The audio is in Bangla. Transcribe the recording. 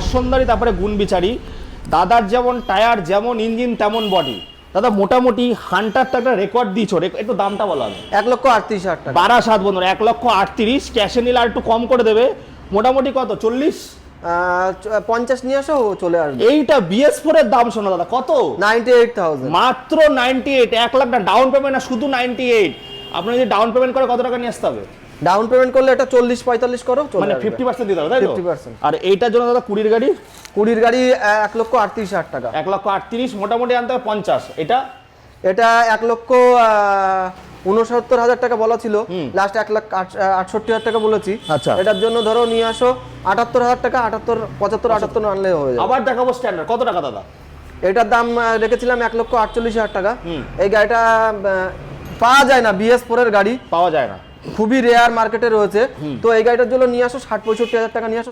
বর্ষণদারি, তারপরে গুণবিচারি। দাদার যেমন টায়ার, যেমন ইঞ্জিন, তেমন বডি। দাদা মোটামুটি হান্টারটা একটা রেকর্ড দিয়েছো, একটু দামটা বলো। 1,38,000 টাকা। 12,7 বন্ধুরা, 1,38,000। ক্যাশে নিলে আর একটু কম করে দেবে। মোটামুটি কত, 40? 50 নিয়ে আসো, চলে আসবে। এইটা BS4 এর দাম শোনো দাদা, কত? 98,000 মাত্র 98। 1 লাখ না ডাউন পেমেন্ট, না শুধু 98। আপনি যদি ডাউন পেমেন্ট করে কত টাকা নিয়ে আসতে হবে? ডাউন পেমেন্ট করলে এটা 40-45 করো, চলে মানে আসবে। 50% দিতে হবে, তাই তো? 50%। আর এইটার জন্য দাদা 20 গাড়ি, 20 গাড়ি 1,38,000 টাকা। 1,38,000 মোটামুটি আনতে হবে 50। এটা 1,69,000 টাকা বলা ছিল, লাস্ট 1,68,000 টাকা বলেছি। আচ্ছা। এটার জন্য ধরো নিয়ে আসো 78,000 টাকা, 75 আনলে হয়ে যাবে। আবার দেখাবো স্ট্যান্ডার্ড, কত টাকা দাদা? এটার দাম রেখেছিলাম 1,48,000 টাকা। এই গাড়িটা পাওয়া যায় না, BS4 এর গাড়ি পাওয়া যায় না, খুবই রেয়ার মার্কেটে রয়েছে। তো এই গাড়িটার জন্য নিয়ে আসো 60-65 হাজার টাকা নিয়ে আসো।